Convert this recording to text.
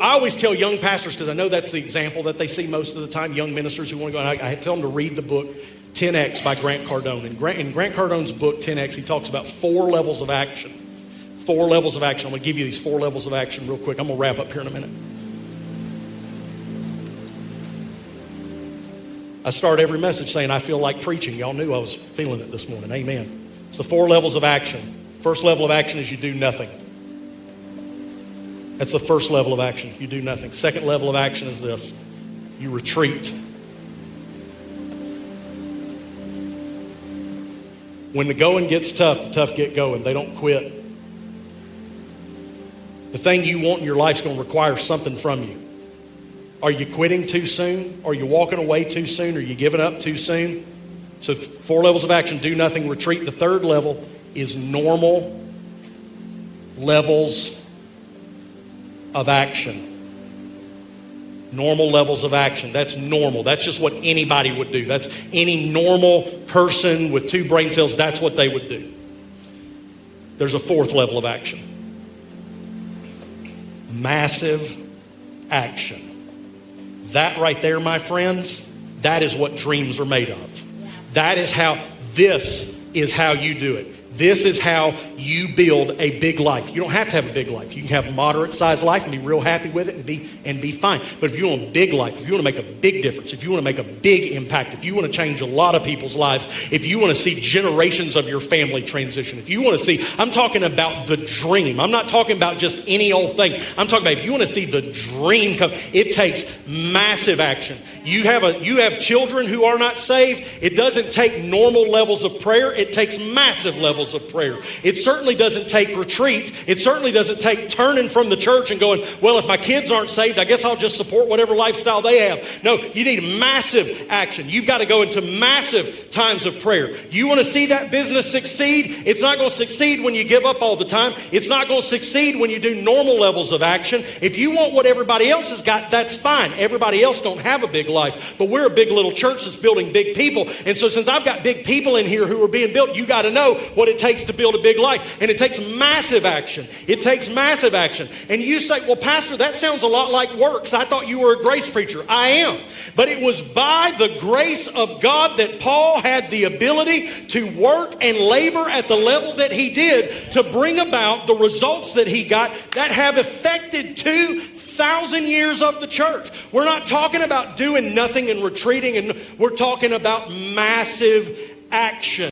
I always tell young pastors, because I know that's the example that they see most of the time, young ministers who want to go, I tell them to read the book 10X by Grant Cardone. And in Grant Cardone's book 10X, he talks about 4 levels of action. 4 levels of action. I'm going to give you these 4 levels of action real quick. I'm going to wrap up here in a minute. I start every message saying I feel like preaching. Y'all knew I was feeling it this morning. Amen. It's the 4 levels of action. First level of action is you do nothing. That's the first level of action. You do nothing. Second level of action is this. You retreat. When the going gets tough, the tough get going. They don't quit. The thing you want in your life is going to require something from you. Are you quitting too soon? Are you walking away too soon? Are you giving up too soon? So 4 levels of action, do nothing, retreat. The third level is normal levels of action. Normal levels of action. That's normal. That's just what anybody would do. That's any normal person with 2 brain cells, that's what they would do. There's a 4th level of action. Massive action. That right there, my friends, that is what dreams are made of. That is how, this is how you do it. This is how you build a big life. You don't have to have a big life. You can have a moderate-sized life and be real happy with it and be fine. But if you want a big life, if you want to make a big difference, if you want to make a big impact, if you want to change a lot of people's lives, if you want to see generations of your family transition, if you want to see, I'm talking about the dream. I'm not talking about just any old thing. I'm talking about if you want to see the dream come, it takes massive action. You have children who are not saved. It doesn't take normal levels of prayer. It takes massive levels of prayer. It certainly doesn't take retreat. It certainly doesn't take turning from the church and going, well, if my kids aren't saved, I guess I'll just support whatever lifestyle they have. No, you need massive action. You've got to go into massive times of prayer. You want to see that business succeed? It's not going to succeed when you give up all the time. It's not going to succeed when you do normal levels of action. If you want what everybody else has got, that's fine. Everybody else don't have a big life, but we're a big little church that's building big people. And so since I've got big people in here who are being built, you got to know what it takes to build a big life. And it takes massive action. It takes massive action. And you say, well, Pastor, that sounds a lot like works. I thought you were a grace preacher. I am. But it was by the grace of God that Paul had the ability to work and labor at the level that he did to bring about the results that he got that have affected 2,000 years of the church. We're not talking about doing nothing and retreating, and we're talking about massive action.